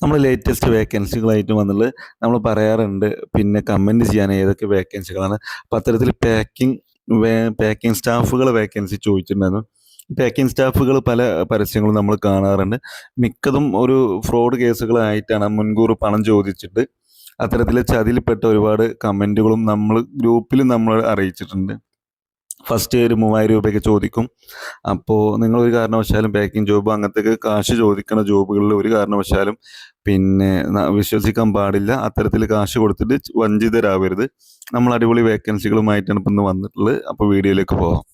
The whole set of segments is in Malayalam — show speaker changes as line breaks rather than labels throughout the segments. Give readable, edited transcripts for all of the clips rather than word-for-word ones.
നമ്മൾ ലേറ്റസ്റ്റ് വേക്കൻസികളായിട്ട് വന്നുള്ളത് നമ്മൾ പറയാറുണ്ട്. പിന്നെ കമൻറ്റ് ചെയ്യാൻ ഏതൊക്കെ വേക്കൻസികളാണ്. അപ്പോൾ അത്തരത്തിൽ പാക്കിംഗ് സ്റ്റാഫുകൾ വേക്കൻസി ചോദിച്ചിട്ടുണ്ടായിരുന്നു. പാക്കിംഗ് സ്റ്റാഫുകൾ പല പരസ്യങ്ങളും നമ്മൾ കാണാറുണ്ട്. മിക്കതും ഒരു ഫ്രോഡ് കേസുകളായിട്ടാണ് മുൻകൂർ പണം ചോദിച്ചിട്ട് അത്തരത്തിൽ ചതിയിൽപ്പെട്ട ഒരുപാട് കമൻറ്റുകളും നമ്മൾ ഗ്രൂപ്പിൽ നമ്മൾ അറിയിച്ചിട്ടുണ്ട്. ഫസ്റ്റ് ഒരു 3000 രൂപയൊക്കെ ചോദിക്കും. അപ്പോൾ നിങ്ങളൊരു കാരണവശാലും പാക്കിംഗ് ജോബ് അങ്ങനത്തെയൊക്കെ കാശ് ചോദിക്കുന്ന ജോബുകളിൽ ഒരു കാരണവശാലും പിന്നെ വിശ്വസിക്കാൻ പാടില്ല. അത്തരത്തിൽ കാശ് കൊടുത്തിട്ട് വഞ്ചിതരാവരുത്. നമ്മൾ അടിപൊളി വേക്കൻസികളുമായിട്ടാണ് ഇപ്പം ഇന്ന് വന്നിട്ടുള്ളത്. അപ്പോൾ വീഡിയോയിലേക്ക് പോകാം.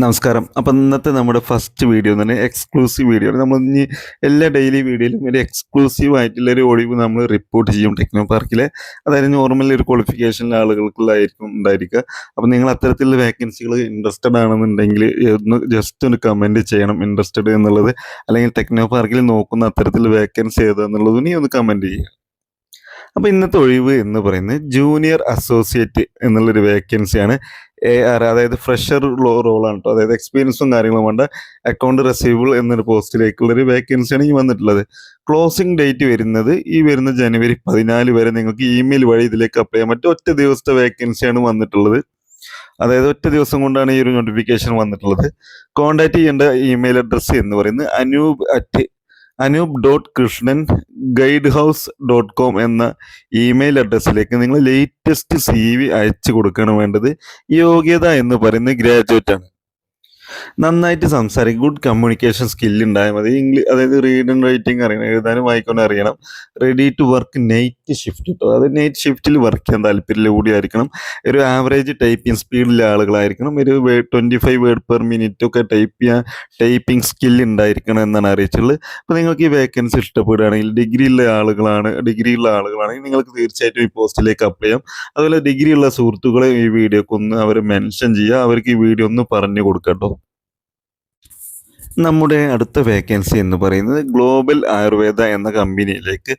നമസ്കാരം. അപ്പം ഇന്നത്തെ നമ്മുടെ ഫസ്റ്റ് വീഡിയോ എന്ന് പറഞ്ഞാൽ എക്സ്ക്ലൂസീവ് വീഡിയോ ആണ്. നമ്മൾ ഇനി എല്ലാ ഡെയിലി വീഡിയോയിലും ഒരു എക്സ്ക്ലൂസീവ് ആയിട്ടുള്ള ഒരു ഒഴിവ് നമ്മൾ റിപ്പോർട്ട് ചെയ്യും ടെക്നോ പാർക്കിലെ. അതായത് നോർമൽ ഒരു ക്വാളിഫിക്കേഷനിലെ ആളുകൾക്കുള്ളതായിരിക്കും ഉണ്ടായിരിക്കുക. അപ്പം നിങ്ങൾ അത്തരത്തിലുള്ള വേക്കൻസികൾ ഇൻട്രസ്റ്റഡ് ആണെന്നുണ്ടെങ്കിൽ ഒന്ന് ജസ്റ്റ് ഒന്ന് കമൻറ്റ് ചെയ്യണം ഇൻട്രസ്റ്റഡ് എന്നുള്ളത്. അല്ലെങ്കിൽ ടെക്നോ പാർക്കിൽ നോക്കുന്ന അത്തരത്തിൽ വേക്കൻസി ഏതാണെന്നുള്ളത് നീ ഒന്ന് കമൻറ്റ് ചെയ്യുക. അപ്പോൾ ഇന്നത്തെ ഒഴിവ് എന്ന് പറയുന്നത് ജൂനിയർ അസോസിയേറ്റ് എന്നുള്ളൊരു വേക്കൻസിയാണ്. അതായത് ഫ്രഷർ റോളാണ് കേട്ടോ. അതായത് എക്സ്പീരിയൻസും കാര്യങ്ങളും വേണ്ട അക്കൗണ്ട് റെസീവബിൾ എന്നൊരു പോസ്റ്റിലേക്കുള്ളൊരു വേക്കൻസിയാണ് ഈ വന്നിട്ടുള്ളത്. ക്ലോസിംഗ് ഡേറ്റ് വരുന്നത് ഈ വരുന്ന ജനുവരി 14 വരെ നിങ്ങൾക്ക് ഇമെയിൽ വഴി ഇതിലേക്ക് അപ്ലൈ ചെയ്യാൻ പറ്റും. ഒറ്റ ദിവസത്തെ വേക്കൻസിയാണ് വന്നിട്ടുള്ളത്. അതായത് ഒറ്റ ദിവസം കൊണ്ടാണ് ഈ ഒരു നോട്ടിഫിക്കേഷൻ വന്നിട്ടുള്ളത്. കോൺടാക്ട് ചെയ്യേണ്ട ഇമെയിൽ അഡ്രസ്സ് എന്ന് പറയുന്നത് anub.krishnan@guidehouse.com എന്ന ഇമെയിൽ അഡ്രസ്സിലേക്ക് നിങ്ങൾ ലേറ്റസ്റ്റ് CV അയച്ചു കൊടുക്കുകയാണ് വേണ്ടത്. യോഗ്യത എന്ന് പറയുന്നത് ഗ്രാജുവേറ്റ് ആണ്. നന്നായിട്ട് സംസാരിക്കും, ഗുഡ് കമ്മ്യൂണിക്കേഷൻ സ്കില്ല് ഉണ്ടായാൽ മതി. അതായത് റീഡ് ആൻഡ് റൈറ്റിംഗ് അറിയണം, എഴുതാനും വായിക്കാനും അറിയണം. Ready to work night shift കേട്ടോ. അത് നൈറ്റ് ഷിഫ്റ്റിൽ വർക്ക് ചെയ്യാൻ താല്പര്യമുള്ള കൂടി ആയിരിക്കണം. ഒരു ആവറേജ് ടൈപ്പിംഗ് സ്പീഡിലെ ആളുകളായിരിക്കണം. ഒരു 25 വേർഡ് പെർ മിനിറ്റ് ഒക്കെ ടൈപ്പിംഗ് സ്കില്ല് ഉണ്ടായിരിക്കണം എന്നാണ് അറിയിച്ചുള്ളത്. അപ്പോൾ നിങ്ങൾക്ക് ഈ വേക്കൻസി ഇഷ്ടപ്പെടുകയാണെങ്കിൽ ഡിഗ്രിയുള്ള ആളുകളാണെങ്കിൽ നിങ്ങൾക്ക് തീർച്ചയായിട്ടും ഈ പോസ്റ്റിലേക്ക് അപ്ലൈ ചെയ്യാം. അതുപോലെ ഡിഗ്രിയുള്ള സുഹൃത്തുക്കളെ ഈ വീഡിയോക്ക് ഒന്ന് അവർ മെൻഷൻ ചെയ്യുക, അവർക്ക് ഈ വീഡിയോ ഒന്ന് പറഞ്ഞു കൊടുക്കട്ടോ. നമ്മുടെ അടുത്ത വേക്കൻസി എന്ന് പറയുന്നത് ഗ്ലോബൽ ആയുർവേദ എന്ന കമ്പനിയിലേക്ക്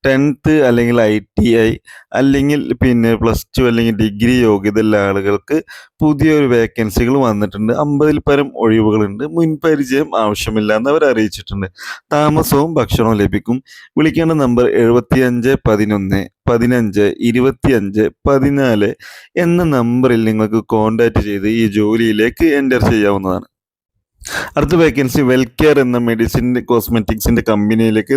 10th അല്ലെങ്കിൽ ITI അല്ലെങ്കിൽ പിന്നെ +2 അല്ലെങ്കിൽ ഡിഗ്രി യോഗ്യതയുള്ള ആളുകൾക്ക് പുതിയൊരു വേക്കൻസികൾ വന്നിട്ടുണ്ട്. 50-ൽ പരം ഒഴിവുകളുണ്ട്. മുൻപരിചയം ആവശ്യമില്ല എന്ന് അവർ അറിയിച്ചിട്ടുണ്ട്. താമസവും ഭക്ഷണവും ലഭിക്കും. വിളിക്കേണ്ട നമ്പർ 75 11 15 25 14 എന്ന നമ്പറിൽ നിങ്ങൾക്ക് കോൺടാക്റ്റ് ചെയ്ത് ഈ ജോലിയിലേക്ക് എൻ്റർ ചെയ്യാവുന്നതാണ്. അടുത്ത വേക്കൻസി വെൽകെയർ എന്ന കോസ്മെറ്റിക്സിൻ്റെ കമ്പനിയിലേക്ക്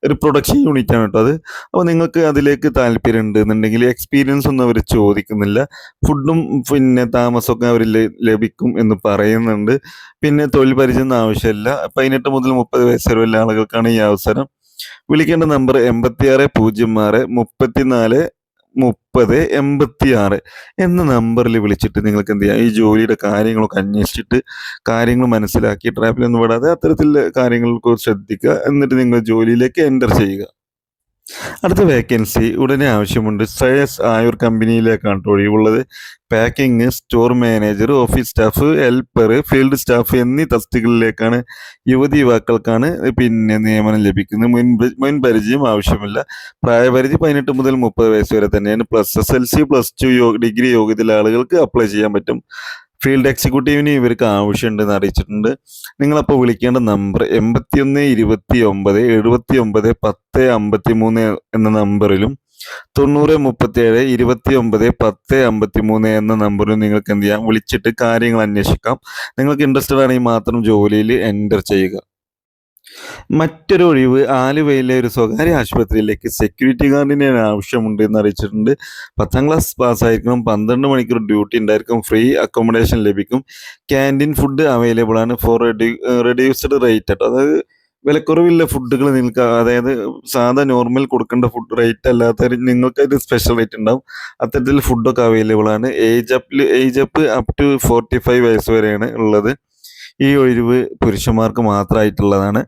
ഒരു പ്രൊഡക്ഷൻ യൂണിറ്റ് ആണ് കേട്ടോ അത്. അപ്പോൾ നിങ്ങൾക്ക് അതിലേക്ക് താല്പര്യം ഉണ്ടെന്നുണ്ടെങ്കിൽ എക്സ്പീരിയൻസ് ഒന്നും അവർ ചോദിക്കുന്നില്ല. ഫുഡും പിന്നെ താമസമൊക്കെ അവർ ലഭിക്കും എന്ന് പറയുന്നുണ്ട്. പിന്നെ തൊഴിൽ പരിചയം ആവശ്യമില്ല. 18 മുതൽ 30 വയസ്സ് വരെയുള്ള ആളുകൾക്കാണ് ഈ അവസരം. വിളിക്കേണ്ട നമ്പർ 86 06 34 30 86 എന്ന നമ്പറിൽ വിളിച്ചിട്ട് നിങ്ങൾക്ക് എന്ത് ചെയ്യാം, ഈ ജോലിയുടെ കാര്യങ്ങളൊക്കെ അന്വേഷിച്ചിട്ട് കാര്യങ്ങൾ മനസ്സിലാക്കി ട്രാപ്പിലൊന്നും വിടാതെ അത്തരത്തിലുള്ള കാര്യങ്ങൾക്ക് ശ്രദ്ധിക്കുക. എന്നിട്ട് നിങ്ങൾ ജോലിയിലേക്ക് എൻ്റർ ചെയ്യുക. അടുത്ത വേക്കൻസി ഉടനെ ആവശ്യമുണ്ട്. ശ്രേയസ് ആയുർ കമ്പനിയിലേക്കാണ് ഒഴിവുള്ളത്. Packing, store manager, office staff, helper, field staff എന്നീ തസ്തികകളിലേക്കാണ് യുവാക്കൾക്കാണ് പിന്നെ നിയമനം ലഭിക്കുന്നത്. മുൻപരിചയം ആവശ്യമില്ല. പ്രായപരിധി 18 മുതൽ 30 വയസ്സ് വരെ തന്നെയാണ്. SSLC +2 ഡിഗ്രി യോഗ്യതയുള്ള ആളുകൾക്ക് അപ്ലൈ ചെയ്യാൻ പറ്റും. ഫീൽഡ് എക്സിക്യൂട്ടീവിന് ഇവർക്ക് ആവശ്യമുണ്ടെന്ന് അറിയിച്ചിട്ടുണ്ട്. നിങ്ങളപ്പോൾ വിളിക്കേണ്ട നമ്പർ 81 29 79 10 53 എന്ന നമ്പറിലും 90 37 29 10 53 എന്ന നമ്പറിലും നിങ്ങൾക്ക് എന്ത് ചെയ്യാം, വിളിച്ചിട്ട് കാര്യങ്ങൾ അന്വേഷിക്കാം. നിങ്ങൾക്ക് ഇൻട്രസ്റ്റഡ് ആണെങ്കിൽ മാത്രം ജോലിയിൽ എൻ്റർ ചെയ്യുക. മറ്റൊരു ഒഴിവ് ആലുവയിലെ ഒരു സ്വകാര്യ ആശുപത്രിയിലേക്ക് സെക്യൂരിറ്റി ഗാർഡിനെ ആവശ്യമുണ്ട് എന്ന് അറിയിച്ചിട്ടുണ്ട്. 10ാം ക്ലാസ് പാസ്സായിരിക്കണം. 12 മണിക്കൂർ ഡ്യൂട്ടി ഉണ്ടായിരിക്കും. ഫ്രീ അക്കോമഡേഷൻ ലഭിക്കും. ക്യാൻറ്റീൻ ഫുഡ് അവൈലബിൾ ആണ് ഫോർ റെഡ്യൂസ്ഡ് റേറ്റ് കേട്ടോ. അതായത് വിലക്കുറവില്ല ഫുഡുകൾ നിങ്ങൾക്ക്, അതായത് സാധാ നോർമൽ കൊടുക്കേണ്ട ഫുഡ് റേറ്റ് അല്ലാത്ത നിങ്ങൾക്കത് സ്പെഷ്യൽ റേറ്റ് ഉണ്ടാവും. അത്തരത്തിൽ ഫുഡൊക്കെ അവൈലബിൾ ആണ്. ഏജ് അപ്പ് ടു 45 വയസ്സ് വരെയാണ് ഉള്ളത്. ഈ ഒഴിവ് പുരുഷന്മാർക്ക് മാത്രമായിട്ടുള്ളതാണ്.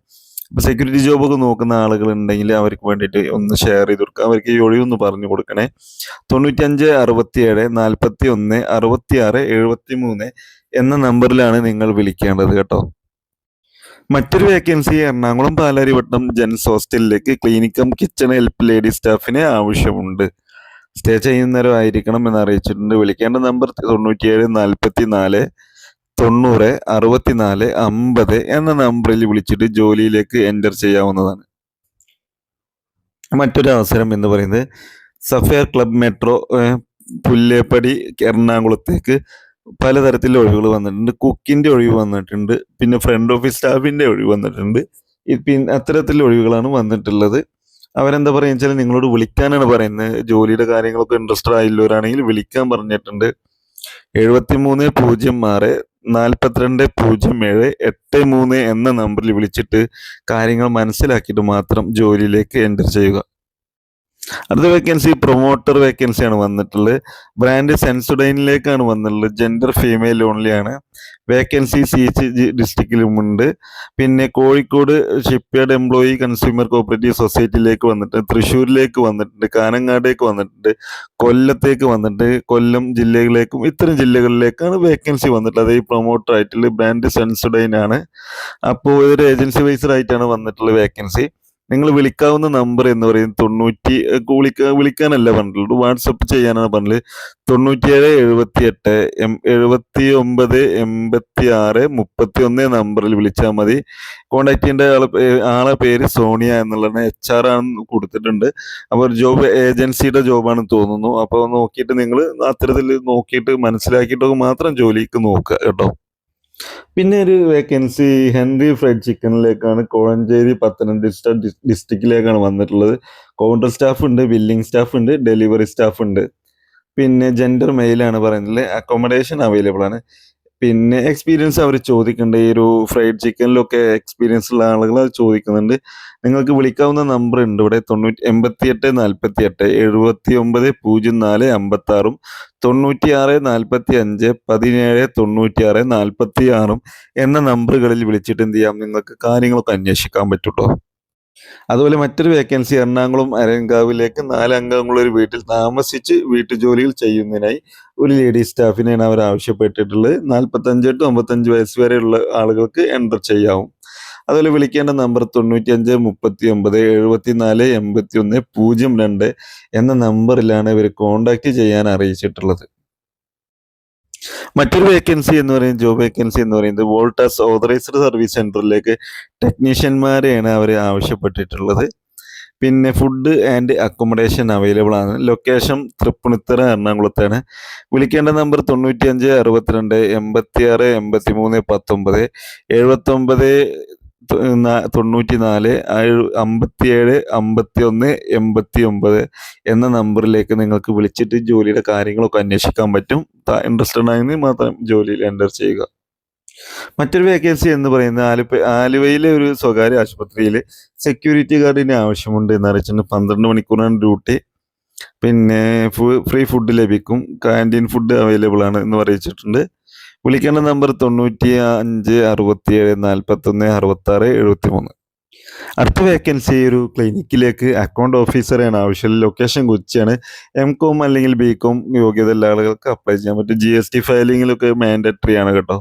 അപ്പോൾ സെക്യൂരിറ്റി ജോബൊക്കെ നോക്കുന്ന ആളുകളുണ്ടെങ്കിൽ അവർക്ക് വേണ്ടിയിട്ട് ഒന്ന് ഷെയർ ചെയ്ത് കൊടുക്കുക. അവർക്ക് ഈ ഒഴിവൊന്ന് പറഞ്ഞു കൊടുക്കണേ. 95 67 41 66 73 എന്ന നമ്പറിലാണ് നിങ്ങൾ വിളിക്കേണ്ടത് കേട്ടോ. മറ്റൊരു വേക്കൻസി എറണാകുളം പാലാരിവട്ടം ജെൻസ് ഹോസ്റ്റലിലേക്ക് ക്ലിനിക്കം കിച്ചൺ ഹെൽപ്പ് ലേഡി സ്റ്റാഫിനെ ആവശ്യമുണ്ട്. സ്റ്റേ ചെയ്യുന്നവരായിരിക്കണം എന്ന് അറിയിച്ചിട്ടുണ്ട്. വിളിക്കേണ്ട നമ്പർ 97 44 90 64 50 എന്ന നമ്പറിൽ വിളിച്ചിട്ട് ജോലിയിലേക്ക് എൻ്റർ ചെയ്യാവുന്നതാണ്. മറ്റൊരു അവസരം എന്ന് പറയുന്നത് സഫയർ ക്ലബ് മെട്രോ പുല്ലേപ്പടി എറണാകുളത്തേക്ക് പലതരത്തിലുള്ള ഒഴിവുകൾ വന്നിട്ടുണ്ട്. കുക്കിൻ്റെ ഒഴിവ് വന്നിട്ടുണ്ട്. പിന്നെ ഫ്രണ്ട് ഓഫീസ് സ്റ്റാഫിൻ്റെ ഒഴിവ് വന്നിട്ടുണ്ട്. പിന്നെ അത്തരത്തിലുള്ള ഒഴിവുകളാണ് വന്നിട്ടുള്ളത്. അവരെന്താ പറയുക വെച്ചാൽ നിങ്ങളോട് വിളിക്കാനാണ് പറയുന്നത്. ജോലിയുടെ കാര്യങ്ങളൊക്കെ ഇൻട്രസ്റ്റഡ് ആയുള്ളവരാണെങ്കിൽ വിളിക്കാൻ പറഞ്ഞിട്ടുണ്ട്. 7306 4207 83 എന്ന നമ്പറിൽ വിളിച്ചിട്ട് കാര്യങ്ങൾ മനസ്സിലാക്കിയിട്ട് മാത്രം ജോലിയിലേക്ക് എൻ്റർ ചെയ്യുക. അടുത്ത വേക്കൻസി പ്രൊമോട്ടർ വേക്കൻസിയാണ് വന്നിട്ടുള്ളത്. ബ്രാൻഡ് സെൻസുഡൈനിലേക്കാണ് വന്നിട്ടുള്ളത്. ജെൻഡർ ഫീമെയിൽ ഓൺലി ആണ്. വേക്കൻസി CH ഡിസ്ട്രിക്റ്റിലുമുണ്ട്. പിന്നെ Kozhikode shipyard employee consumer cooperative സൊസൈറ്റിയിലേക്ക് വന്നിട്ടുണ്ട്. തൃശ്ശൂരിലേക്ക് വന്നിട്ടുണ്ട്. കാനങ്ങാടേക്ക് വന്നിട്ടുണ്ട്. കൊല്ലത്തേക്ക് വന്നിട്ടുണ്ട്. കൊല്ലം ജില്ലകളിലേക്കും ഇത്തരം ജില്ലകളിലേക്കാണ് വേക്കൻസി വന്നിട്ടുള്ളത്. ഈ പ്രൊമോട്ടർ ആയിട്ടുള്ള ബ്രാൻഡ് സെൻസുഡൈൻ ആണ്. അപ്പോൾ ഇതൊരു ഏജൻസി വൈസ്ഡ് ആയിട്ടാണ് വന്നിട്ടുള്ള വേക്കൻസി. നിങ്ങൾ വിളിക്കാവുന്ന നമ്പർ എന്ന് പറയുന്നത് വിളിക്കാനല്ല പറഞ്ഞിട്ടുള്ളൂ, വാട്സപ്പ് ചെയ്യാനാണ് പറഞ്ഞത്. 9778 79 86 നമ്പറിൽ വിളിച്ചാൽ മതി. കോണ്ടാക്ട് ചെയ്യേണ്ട ആളെ പേര് സോണിയ എന്നുള്ളതാണ്. HR ആണെന്ന് കൊടുത്തിട്ടുണ്ട്. അപ്പോൾ ജോബ് ഏജൻസിയുടെ ജോബാണെന്ന് തോന്നുന്നു. അപ്പോൾ നോക്കിയിട്ട് നിങ്ങൾ അത്തരത്തിൽ നോക്കിയിട്ട് മനസ്സിലാക്കിയിട്ടൊക്കെ മാത്രം ജോലിക്ക് നോക്കുക കേട്ടോ. പിന്നെ ഒരു വേക്കൻസി ഹെൻറി ഫ്രൈഡ് ചിക്കനിലേക്കാണ്. കോഴഞ്ചേരി പത്തനംതിട്ട ഡിസ്ട്രിക്റ്റിലേക്കാണ് വന്നിട്ടുള്ളത്. കൗണ്ടർ സ്റ്റാഫ് ഉണ്ട്, ബില്ലിംഗ് സ്റ്റാഫ് ഉണ്ട്, ഡെലിവറി സ്റ്റാഫ് ഉണ്ട്. പിന്നെ ജെൻഡർ മെയിലാണ് പറയുന്നത്. അക്കോമഡേഷൻ അവൈലബിൾ ആണ്. പിന്നെ എക്സ്പീരിയൻസ് അവർ ചോദിക്കുന്നുണ്ട്. ഈ ഒരു ഫ്രൈഡ് ചിക്കനിലൊക്കെ എക്സ്പീരിയൻസ് ഉള്ള ആളുകൾ അത് ചോദിക്കുന്നുണ്ട്. നിങ്ങൾക്ക് വിളിക്കാവുന്ന നമ്പർ ഉണ്ട് ഇവിടെ 88 48 79 04 56 96 45 17 96 46 എന്ന നമ്പറുകളിൽ വിളിച്ചിട്ട് എന്ത് ചെയ്യാം, നിങ്ങൾക്ക് കാര്യങ്ങളൊക്കെ അന്വേഷിക്കാൻ പറ്റൂട്ടോ. അതുപോലെ മറ്റൊരു വേക്കൻസി എറണാകുളം അരങ്കാവിലേക്ക് 4 അംഗങ്ങളുള്ള ഒരു വീട്ടിൽ താമസിച്ച് വീട്ടുജോലികൾ ചെയ്യുന്നതിനായി ഒരു ലേഡി സ്റ്റാഫിനെയാണ് അവർ ആവശ്യപ്പെട്ടിട്ടുള്ളത്. 45 to 55 വയസ്സ് വരെയുള്ള ആളുകൾക്ക് എൻ്റർ ചെയ്യാവും. അതുപോലെ വിളിക്കേണ്ട നമ്പർ 95 39 74 81 02 എന്ന നമ്പറിലാണ് ഇവർ കോണ്ടാക്ട് ചെയ്യാൻ അറിയിച്ചിട്ടുള്ളത്. മറ്റൊരു വേക്കൻസി എന്ന് പറയുന്നത് ജോബ് വേക്കൻസി എന്ന് പറയുന്നത് വോൾട്ടാസ് ഓതറൈസ്ഡ് സർവീസ് സെൻറ്ററിലേക്ക് ടെക്നീഷ്യന്മാരെയാണ് അവർ ആവശ്യപ്പെട്ടിട്ടുള്ളത്. പിന്നെ ഫുഡ് ആൻഡ് അക്കോമഡേഷൻ അവൈലബിൾ ആണ്. ലൊക്കേഷൻ തൃപ്പൂണിത്തുറ എറണാകുളത്താണ്. വിളിക്കേണ്ട നമ്പർ 95 62 86 83 19 79 94 57 51 89 എന്ന നമ്പറിലേക്ക് നിങ്ങൾക്ക് വിളിച്ചിട്ട് ജോലിയുടെ കാര്യങ്ങളൊക്കെ അന്വേഷിക്കാൻ പറ്റും. ഇൻട്രസ്റ്റഡ് ആയെങ്കിൽ മാത്രം ജോലിയിൽ എൻ്റർ ചെയ്യുക. മറ്റൊരു വേക്കൻസി എന്ന് പറയുന്നത് ആലുവയിലെ ഒരു സ്വകാര്യ ആശുപത്രിയിൽ സെക്യൂരിറ്റി ഗാർഡിന് ആവശ്യമുണ്ട് എന്ന് അറിയിച്ചിട്ടുണ്ട്. 12 മണിക്കൂറാണ് ഡ്യൂട്ടി. പിന്നെ ഫ്രീ ഫുഡ് ലഭിക്കും. ക്യാൻറ്റീൻ ഫുഡ് അവൈലബിൾ ആണ് എന്ന് അറിയിച്ചിട്ടുണ്ട്. വിളിക്കേണ്ട നമ്പർ 95 67 41 66 73. അടുത്ത വേക്കൻസി ഒരു ക്ലിനിക്കിലേക്ക് അക്കൗണ്ട് ഓഫീസറെയാണ് ആവശ്യം. ലൊക്കേഷൻ കൊച്ചിയാണ്. MCOM അല്ലെങ്കിൽ BCom യോഗ്യതയുള്ള ആളുകൾക്ക് അപ്ലൈ ചെയ്യാൻ പറ്റും. GST ഫയലിങ്ങിലൊക്കെ മാൻഡറ്ററി ആണ് കേട്ടോ.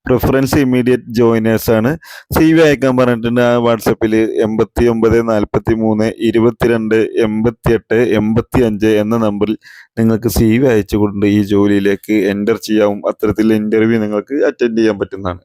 പ്രിഫറൻസ് ഇമ്മീഡിയറ്റ് ജോയിനേഴ്സ് ആണ്. CV അയക്കാൻ പറഞ്ഞിട്ടുണ്ട്. ആ വാട്സപ്പിൽ 89 43 22 88 85 എന്ന നമ്പറിൽ നിങ്ങൾക്ക് CV അയച്ചുകൊണ്ട് ഈ ജോലിയിലേക്ക് എൻ്റർ ചെയ്യാവും. അത്തരത്തിൽ ഇൻ്റർവ്യൂ നിങ്ങൾക്ക് അറ്റൻഡ് ചെയ്യാൻ പറ്റുന്നതാണ്.